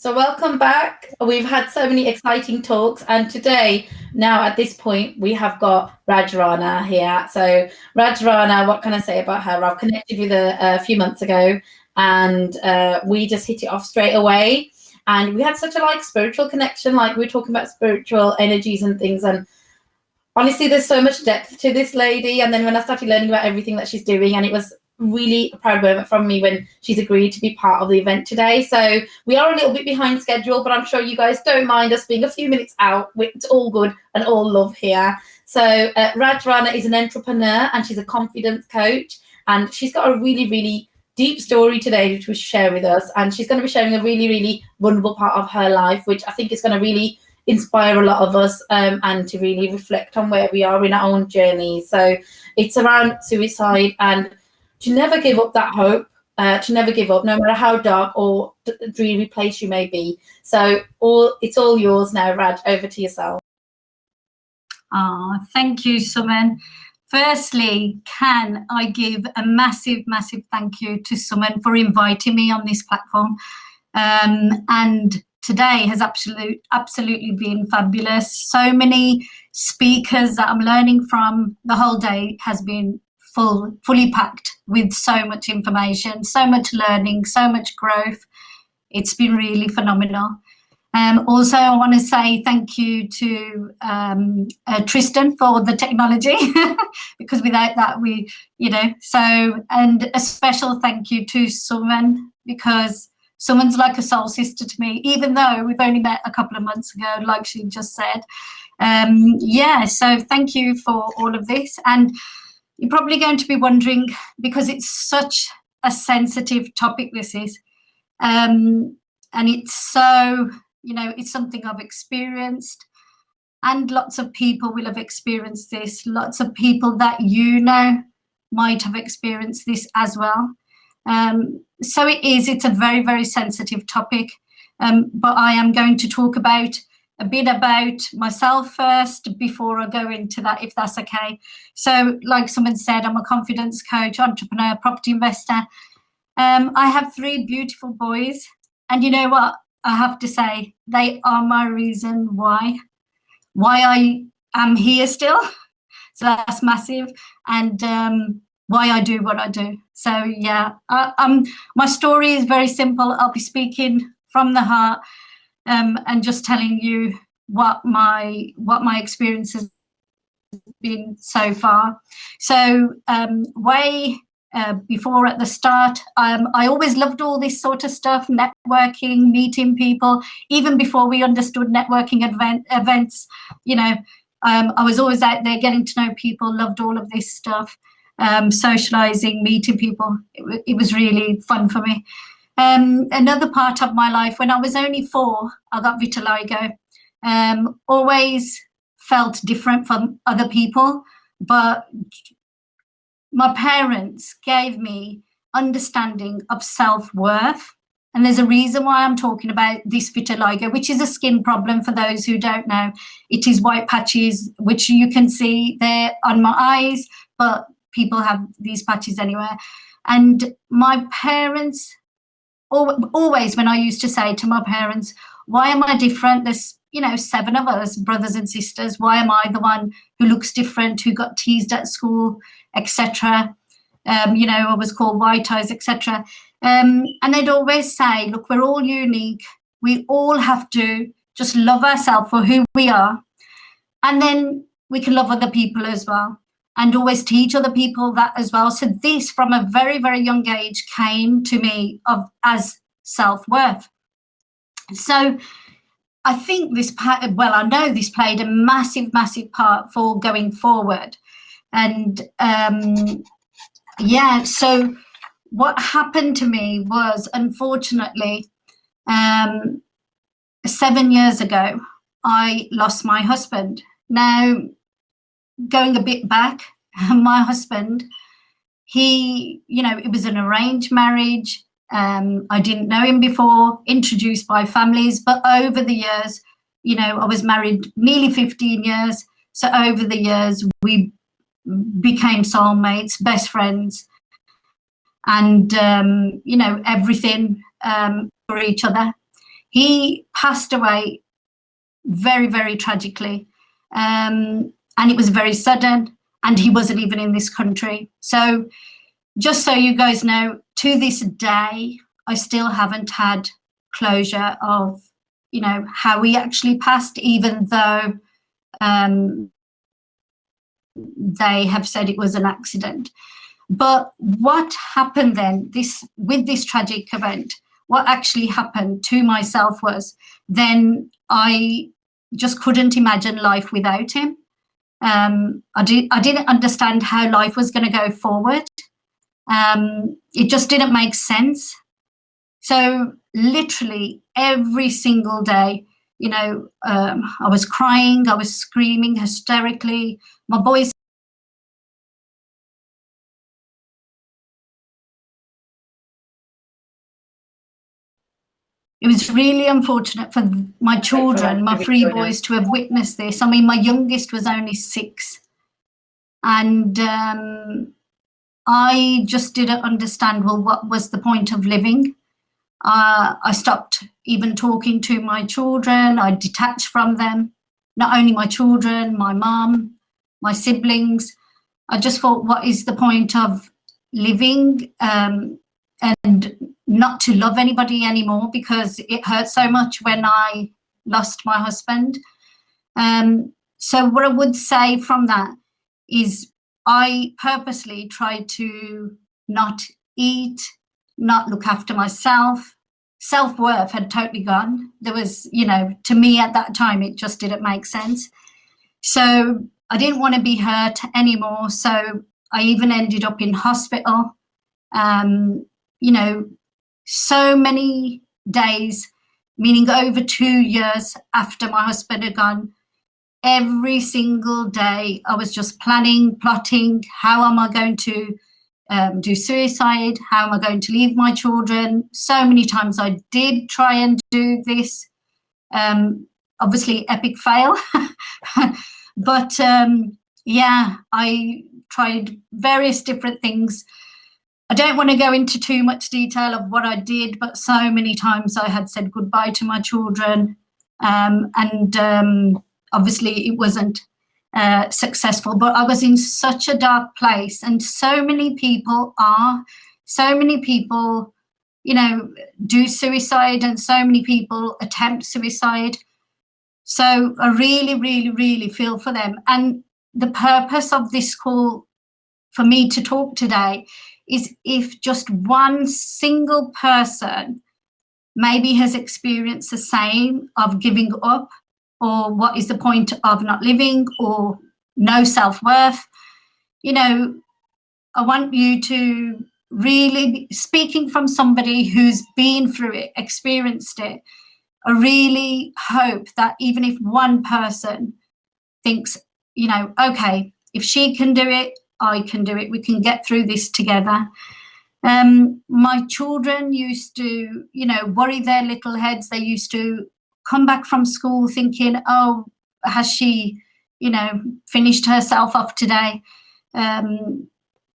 So welcome back. We've had so many exciting talks, and today, now at this point, we have got Rana here. So Rana, what can I say about her? I've connected with her a few months ago, and we just hit it off straight away. And we had such a spiritual connection, like we were talking about spiritual energies and things. And honestly, there's so much depth to this lady. And then when I started learning about everything that she's doing, and it was really a proud moment from me when she's agreed to be part of the event today. So we are a little bit behind schedule, but I'm sure you guys don't mind us being a few minutes out. It's all good and all love here. So Rana is an entrepreneur and she's a confidence coach, and she's got a really, really deep story today to share with us. And she's going to be sharing a really, really vulnerable part of her life, which I think is going to really inspire a lot of us and to really reflect on where we are in our own journey. So it's around suicide and to never give up that hope, to never give up, no matter how dark or dreary place you may be. So it's all yours now, Raj. Over to yourself. Thank you, Suman. Firstly, can I give a massive, massive thank you to Suman for inviting me on this platform. And today has absolutely been fabulous. So many speakers that I'm learning from. The whole day has been fully packed with so much information, so much learning, so much growth. It's been really phenomenal. Also, I want to say thank you to Tristan for the technology, because without that, and a special thank you to Suman, because Suman's like a soul sister to me, even though we've only met a couple of months ago, like she just said. So thank you for all of this. And you're probably going to be wondering, because it's such a sensitive topic, this is, and it's so, it's something I've experienced, and lots of people will have experienced this. Lots of people that might have experienced this as well. So it's a very, very sensitive topic, but I am going to talk about a bit about myself first before I go into that, if that's okay. So like someone said, I'm a confidence coach, entrepreneur, property investor. I have 3 beautiful boys, and you know what? I have to say, they are my reason why I am here still. So that's massive. And why I do what I do. So yeah, my story is very simple. I'll be speaking from the heart. And just telling you what my experience has been so far. So way before, at the start, I always loved all this sort of stuff, networking, meeting people, even before we understood networking events. I was always out there getting to know people, loved all of this stuff, socializing, meeting people. It was really fun for me. Another part of my life, when I was only 4, I got vitiligo. Always felt different from other people, but my parents gave me understanding of self-worth. And there's a reason why I'm talking about this vitiligo, which is a skin problem. For those who don't know, it is white patches, which you can see there on my eyes, but people have these patches anywhere. And my parents, always when I used to say to my parents, why am I different? There's 7 of us, brothers and sisters. Why am I the one who looks different, who got teased at school, etc.? I was called white eyes, etc. And they'd always say, look, we're all unique. We all have to just love ourselves for who we are. And then we can love other people as well, and always teach other people that as well. So this, from a very, very young age, came to me as self-worth. So I think I know this played a massive, massive part for going forward. And so what happened to me was, unfortunately, 7 years ago, I lost my husband. Now, going a bit back, my husband, it was an arranged marriage. I didn't know him before, introduced by families, but over the years, I was married nearly 15 years. So over the years, we became soulmates, best friends, and, everything for each other. He passed away very, very tragically. And it was very sudden, and he wasn't even in this country. So just so you guys know, to this day, I still haven't had closure of, you know, how he actually passed, even though they have said it was an accident. But what happened then, with this tragic event, what actually happened to myself was then I just couldn't imagine life without him. I didn't understand how life was going to go forward. It just didn't make sense. So literally every single day, you know, I was crying, I was screaming hysterically. My boys. It was really unfortunate for my children, my three boys, to have witnessed this. I mean, my youngest was only 6. And I just didn't understand, well, what was the point of living? I stopped even talking to my children. I detached from them, not only my children, my mum, my siblings. I just thought, what is the point of living and not to love anybody anymore, because it hurt so much when I lost my husband. So what I would say from that is I purposely tried to not eat, not look after myself. Self-worth had totally gone. There was, you know, to me at that time, it just didn't make sense. So I didn't want to be hurt anymore. So I even ended up in hospital. You know, so many days, meaning over 2 years after my husband had gone, every single day I was just planning, plotting, how am I going to do suicide? How am I going to leave my children? So many times I did try and do this. Obviously, epic fail. But yeah, I tried various different things. I don't want to go into too much detail of what I did, but so many times I had said goodbye to my children. And obviously it wasn't successful, but I was in such a dark place, and so many people, you know, do suicide, and so many people attempt suicide. So I really, really, really feel for them. And the purpose of this call for me to talk today is if just one single person maybe has experienced the same of giving up, or what is the point of not living, or no self-worth, you know, I want you to really, speaking from somebody who's been through it, experienced it, I really hope that even if one person thinks, you know, okay, if she can do it, I can do it. We can get through this together. My children used to, you know, worry their little heads. They used to come back from school thinking, oh, has she, you know, finished herself off today? And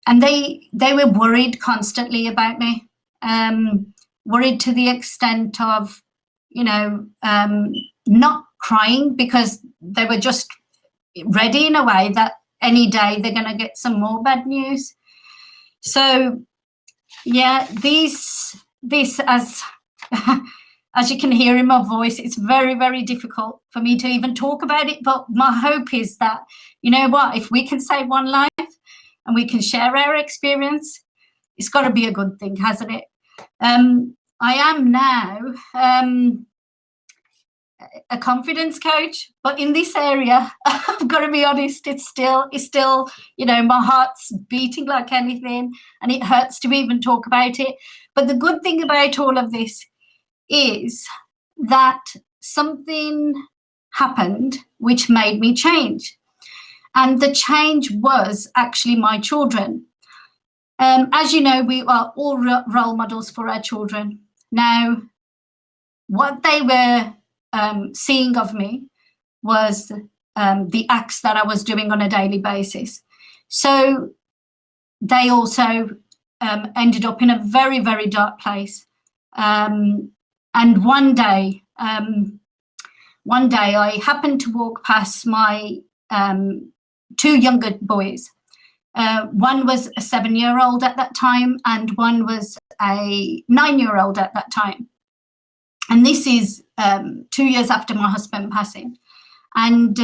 they were worried constantly about me, worried to the extent of, you know, not crying, because they were just ready in a way that any day they're going to get some more bad news. So yeah, this as as you can hear in my voice, it's very, very difficult for me to even talk about it. But my hope is that, you know what, if we can save one life and we can share our experience, it's got to be a good thing, hasn't it? I am now a confidence coach, but in this area, I've got to be honest, it's still, you know, my heart's beating like anything, and it hurts to even talk about it. But the good thing about all of this is that something happened which made me change. And the change was actually my children. As you know, we are all role models for our children. Now, what they were seeing of me was the acts that I was doing on a daily basis. So they also ended up in a very, very dark place. And one day, one day I happened to walk past my 2 younger boys. One was a 7-year-old at that time, and one was a 9-year-old at that time. And this is 2 years after my husband passing. And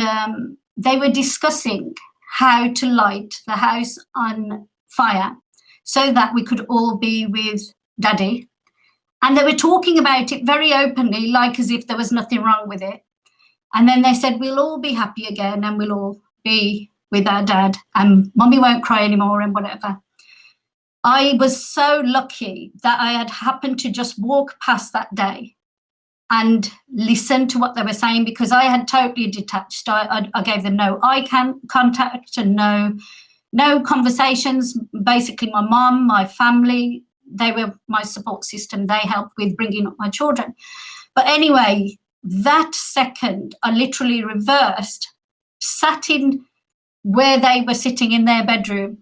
they were discussing how to light the house on fire so that we could all be with Daddy. And they were talking about it very openly, like as if there was nothing wrong with it. And then they said, we'll all be happy again and we'll all be with our dad and Mummy won't cry anymore and whatever. I was so lucky that I had happened to just walk past that day and listen to what they were saying, because I had totally detached. I gave them no eye contact and no conversations. Basically, my mum, my family, they were my support system. They helped with bringing up my children. But anyway, that second, I literally reversed, sat in where they were sitting in their bedroom,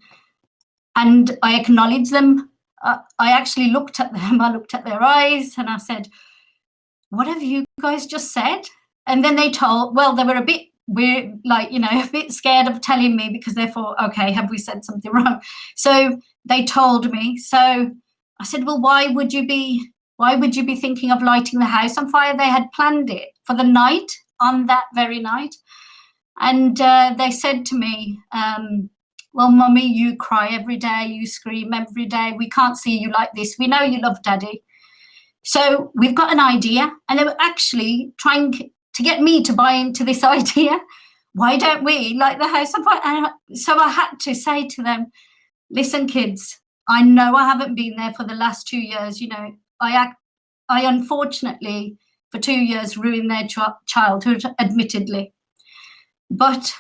and I acknowledged them. I actually looked at them. I looked at their eyes and I said, what have you guys just said? And then they told, well, they were a bit weird, like, you know, a bit scared of telling me because they thought, okay, have we said something wrong? So they told me. So I said, well, why would you be thinking of lighting the house on fire? They had planned it for the night, on that very night. And they said to me, well, Mummy, you cry every day, you scream every day. We can't see you like this. We know you love Daddy. So we've got an idea. And they were actually trying to get me to buy into this idea. Why don't we light the house on fire? And so I had to say to them, listen, kids, I know I haven't been there for the last 2 years. You know, I unfortunately, for 2 years, ruined their childhood, admittedly. But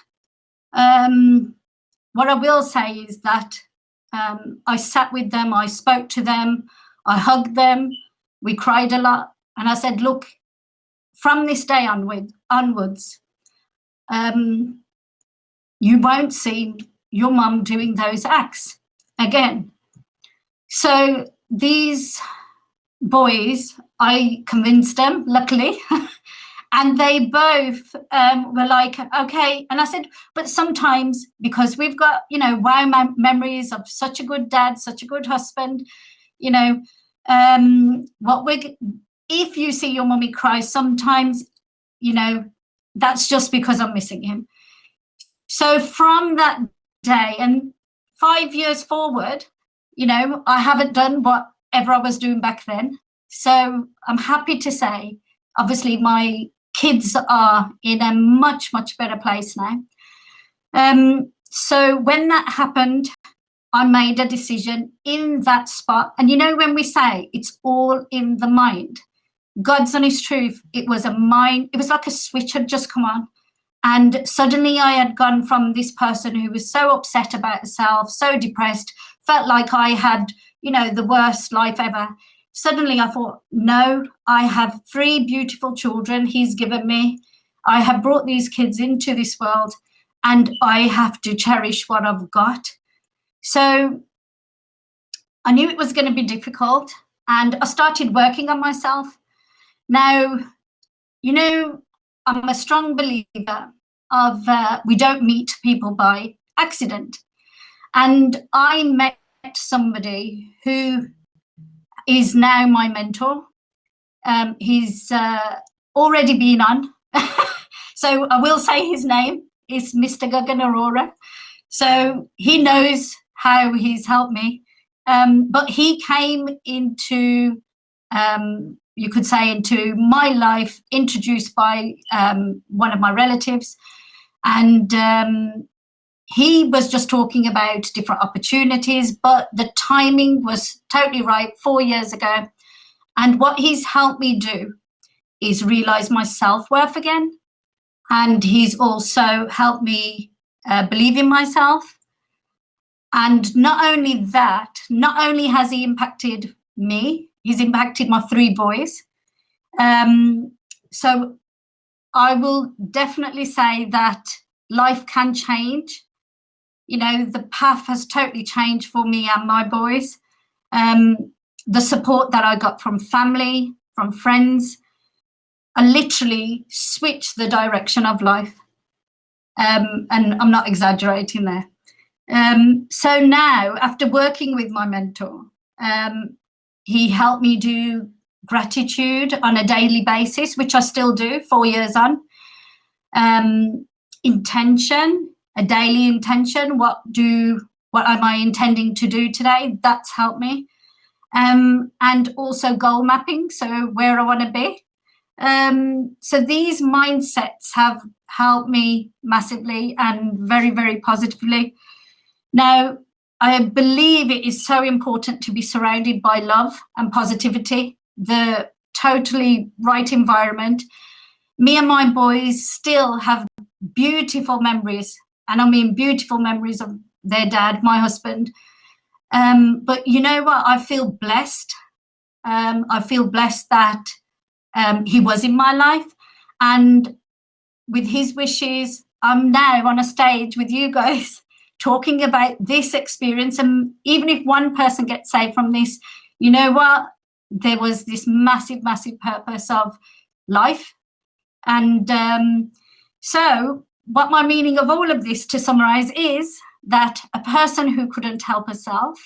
what I will say is that I sat with them, I spoke to them, I hugged them, we cried a lot. And I said, look, from this day onwards, you won't see your mum doing those acts again. So these boys, I convinced them, luckily, and they both were like, okay. And I said, but sometimes, because we've got, you know, wow memories of such a good dad, such a good husband, you know, if you see your mummy cry, sometimes, you know, that's just because I'm missing him. So from that day and 5 years forward, you know, I haven't done whatever I was doing back then. So I'm happy to say, obviously, my kids are in a much, much better place now. So when that happened, I made a decision in that spot. And you know, when we say it's all in the mind, God's honest truth, it was like a switch had just come on. And suddenly I had gone from this person who was so upset about herself, so depressed, felt like I had, you know, the worst life ever. Suddenly I thought, no, I have 3 beautiful children he's given me. I have brought these kids into this world and I have to cherish what I've got. So I knew it was going to be difficult and I started working on myself. Now, you know, I'm a strong believer of we don't meet people by accident. And I met somebody who is now my mentor. He's already been on. So I will say his name is Mr. Gagan Aurora. So he knows how he's helped me. But he came into, you could say, into my life, introduced by one of my relatives. And he was just talking about different opportunities, but the timing was totally right 4 years ago. And what he's helped me do is realize my self-worth again. And he's also helped me believe in myself. And not only that, not only has he impacted me, he's impacted my 3 boys. So I will definitely say that life can change. You know, the path has totally changed for me and my boys. The support that I got from family, from friends, I literally switched the direction of life. And I'm not exaggerating there. So now, after working with my mentor, he helped me do gratitude on a daily basis, which I still do 4 years on. Intention, a daily intention. What am I intending to do today? That's helped me. And also goal mapping, so where I want to be. So these mindsets have helped me massively and very, very positively. Now, I believe it is so important to be surrounded by love and positivity, the totally right environment. Me and my boys still have beautiful memories, and I mean beautiful memories of their dad, my husband. But you know what? I feel blessed. I feel blessed that he was in my life, and with his wishes, I'm now on a stage with you guys talking about this experience. And even if one person gets saved from this, you know what? There was this massive, massive purpose of life. And so what my meaning of all of this, to summarize, is that a person who couldn't help herself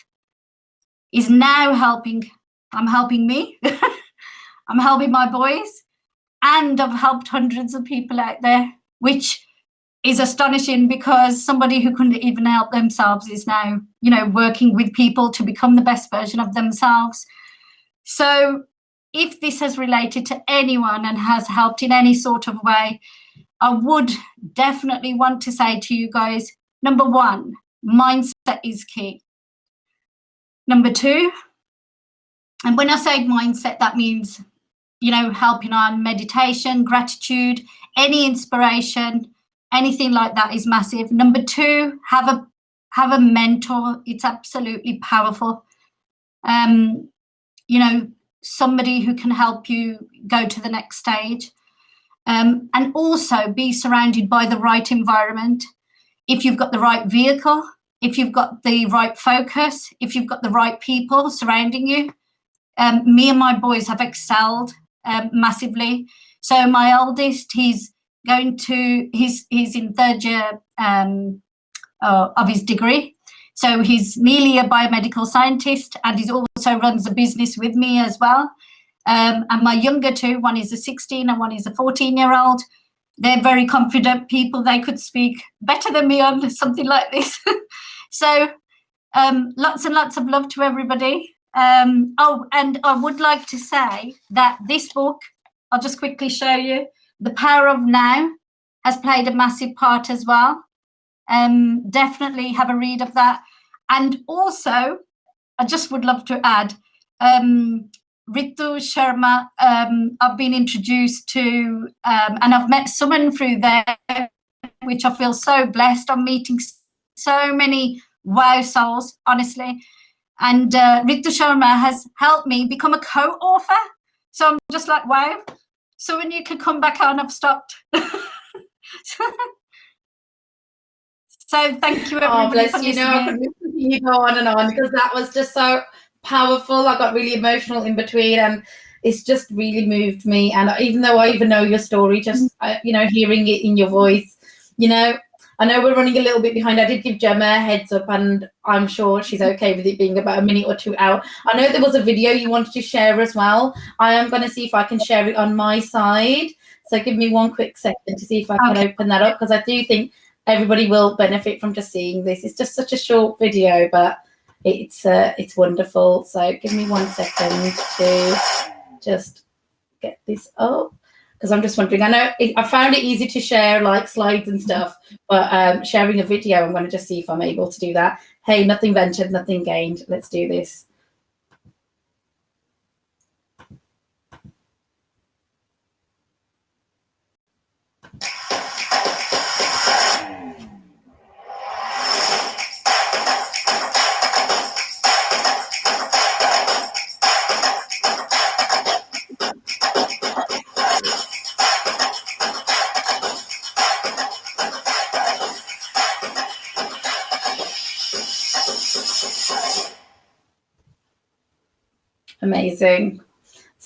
is now helping. I'm helping me. I'm helping my boys, and I've helped hundreds of people out there, which is astonishing, because somebody who couldn't even help themselves is now, you know, working with people to become the best version of themselves. So if this has related to anyone and has helped in any sort of way, I would definitely want to say to you guys, number one, mindset is key. Number two, and when I say mindset, that means, you know, helping on meditation, gratitude, any inspiration, anything like that is massive. Number two, have a mentor. It's absolutely powerful. You know, somebody who can help you go to the next stage. And also be surrounded by the right environment. If you've got the right vehicle, if you've got the right focus, if you've got the right people surrounding you. Me and my boys have excelled massively. So my oldest, he's in third year of his degree. So he's nearly a biomedical scientist, and he also runs a business with me as well. And my younger two, one is a 16 and one is a 14-year-old. They're very confident people. They could speak better than me on something like this. So lots and lots of love to everybody. Oh, and I would like to say that this book, I'll just quickly show you, The Power of Now, has played a massive part as well. Definitely have a read of that. And also, I just would love to add, Ritu Sharma, I've been introduced to, and I've met someone through there, which I feel so blessed. I'm meeting so many wow souls, honestly. And Ritu Sharma has helped me become a co-author. So I'm just like, wow. So when you can come back on, I've stopped. So thank you, everybody. Oh, bless you. No, I could listen to you go on and on, because that was just so powerful. I got really emotional in between, and it's just really moved me. And even though I even know your story, just you know, hearing it in your voice, you know, I know we're running a little bit behind. I did give Gemma a heads up, and I'm sure she's okay with it being about a minute or two out. I know there was a video you wanted to share as well. I am going to see if I can share it on my side. So give me one quick second to see if I can open that up, because I do think everybody will benefit from just seeing this. It's just such a short video, but it's wonderful. So give me 1 second to just get this up, because I'm just wondering. I know I found it easy to share like slides and stuff, but sharing a video, I'm going to just see if I'm able to do that. Hey, nothing ventured, nothing gained. Let's do this. Amazing.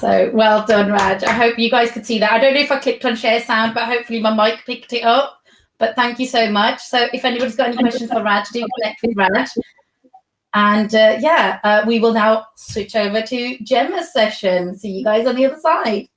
So well done, Raj. I hope you guys could see that. I don't know if I clicked on share sound, but hopefully my mic picked it up. But thank you so much. So if anybody's got any questions for Raj, do connect with Raj. And we will now switch over to Gemma's session. See you guys on the other side.